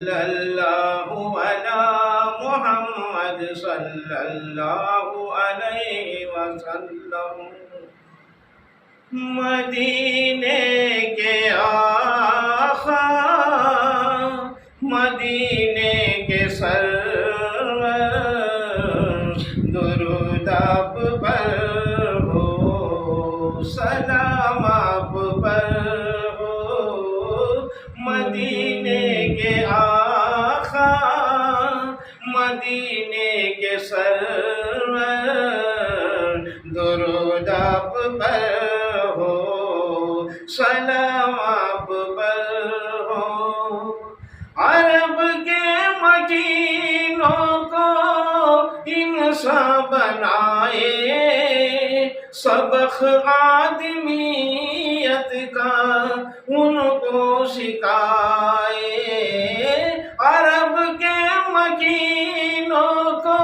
اللہ علی محمد صلی اللہ علیہ وسلم۔ مدینے کے آقا، مدینے کے سرور، درود آپ پر ہو، سلام آپ پر ہو۔ مدینے کے آقا، مدینے کے سرور، درود آپ پر ہو، سلام آپ پر ہو۔ عرب کے مکینوں کو انسان بنائے، سبق آدمیت کا ان کو سکھائے۔ عرب کے مکینوں کو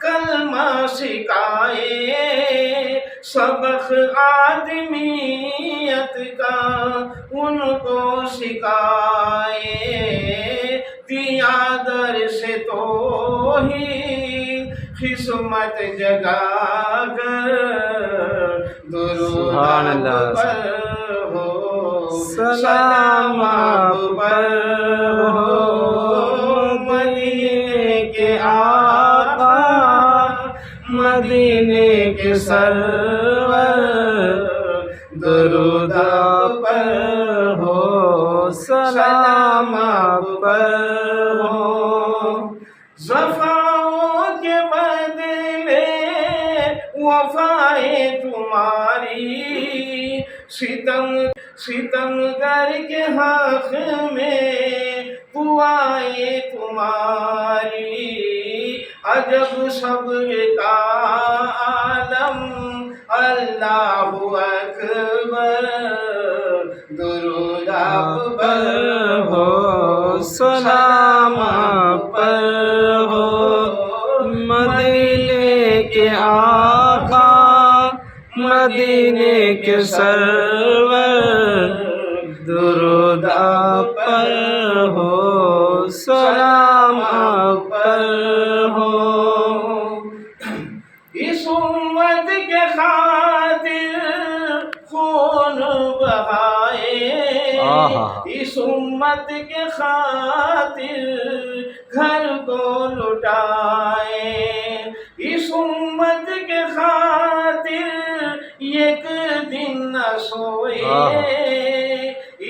کلمہ سکھائے، سبق آدمیت کا ان کو سکھائے۔ دیا در سے توحید قسمت جگا کر، درود آپ پر ہو، سلام آپ پر ہو۔ مدینے کے آقا، مدینے کے سرور، درود آپ پر ہو، سلام آپ پر ہو۔ وفاؤں کے بدلے وفائے تمہاری، ستمگر کے حق میں دعائیں تمہاری۔ عجب صبر کا عالم، اللہ اکبر، درود آپ پر ہو، سلام آپ پر ہو۔ مدینے کے آقا، مدینے کے سرور، درود آپ پر ہو، سلام آپ پر ہو۔ اس امت کے خاطر خون بہائے، اس امت کے خاطر گھر کو لٹائے، اس امت کے خاطر ایک دن نہ سوئے،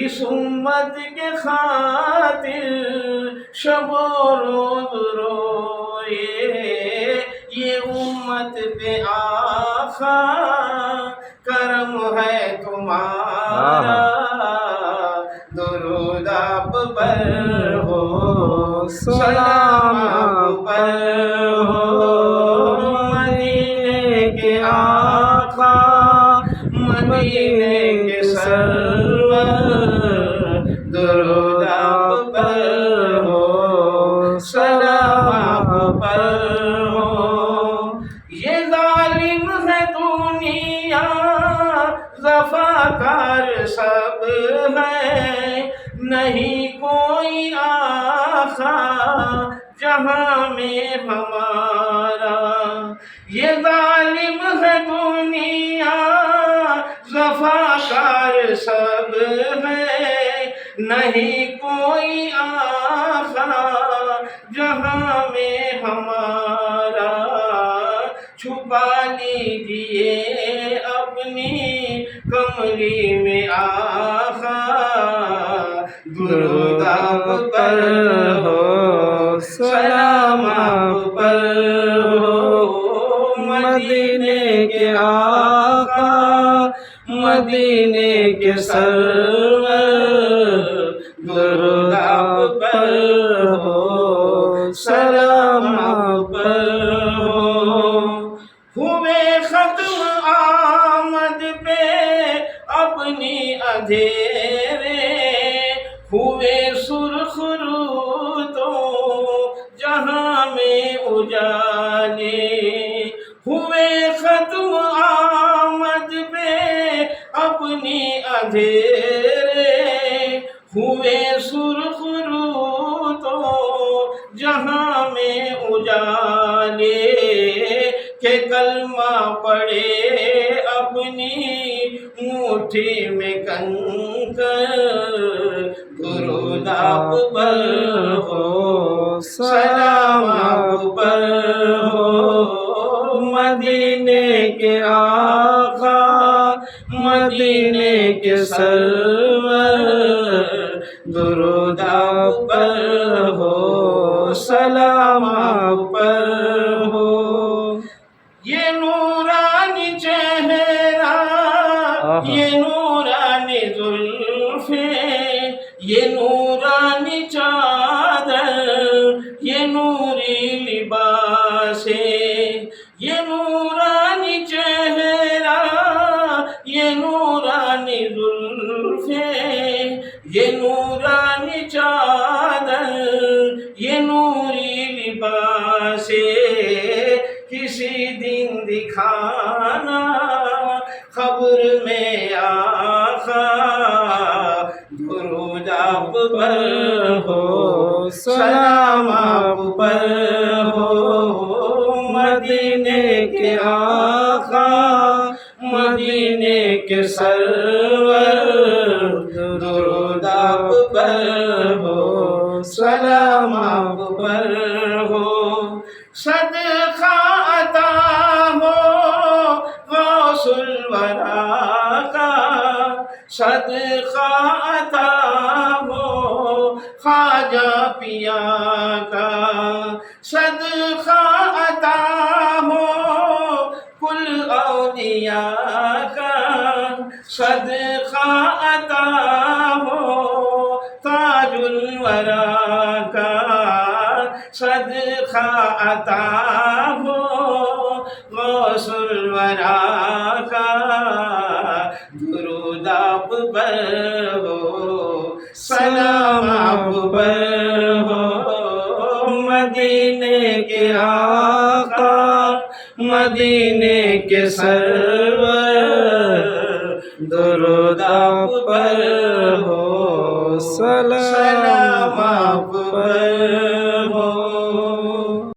اس امت کے خاطر شب و روز روئے۔ یہ امت پہ آقا کرم ہے تمہارا، درود آپ پر ہو، سلام آپ پر ہو۔ مدینے کے آقا، مدینے کے سرور، درود آپ پر ہو، سلام آپ پر ہو۔ یہ ظالم ہے دنیا، وفاکار سب ہے، نہیں کوئی آقا جہاں میں ہمارا۔ یہ ظالم ہے دنیا، وفاکار سب ہے، نہیں کوئی آقا جہاں میں ہمارا۔ چھپا لیجیے اپنی کمری میں آقا، درود آپ پر ہو، سلام آپ پر ہو۔ مدینے کے آقا، مدینے کے سرور، درود آپ پر ہو، سلام آپ پر ہو۔ ہوئے ختم آمد پہ اپنی اندھیرے، ہوئے سرخ رو تو جہاں میں اجالے۔ ہوئے ختم آمد پہ اپنی اندھیرے، ہوئے سرخ رو جہاں میں اجالے کہ کلمہ پڑے اپنی مٹھی میں کنکر درود آپ پر ہو سلام آپ پر ہو مدینے کے آقا مدینے کے سرور درود آپ پر ہو سلام آپ پر ہو یہ نورانی چہرہ یہ نورانی زلفیں یہ نورانی چادر یہ نوری لباسیں یہ نورانی چہرہ یہ نورانی زلفیں یہ نورانی چادر یہ نوری لباسیں کسی دن دکھانا خبر میں آقا درود آپ پر ہو سلام آپ پر ہو مدینے کے آقا مدینے کے سرور درود آپ پر ہو سلام آپ پر ہو صدقہ عطا ہو غوث الورا کا صدقہ عطا ہو خواجہ پیا کا صدقہ عطا ہو کل اولیاء کا صدقہ عطا ہو تاج الورا کا صدقہ عطا ہو غوث الورا کا درود آپ پر ہو سلام آپ پر ہو مدینے کے آقا مدینے کے سرور درود آپ پر ہو سلام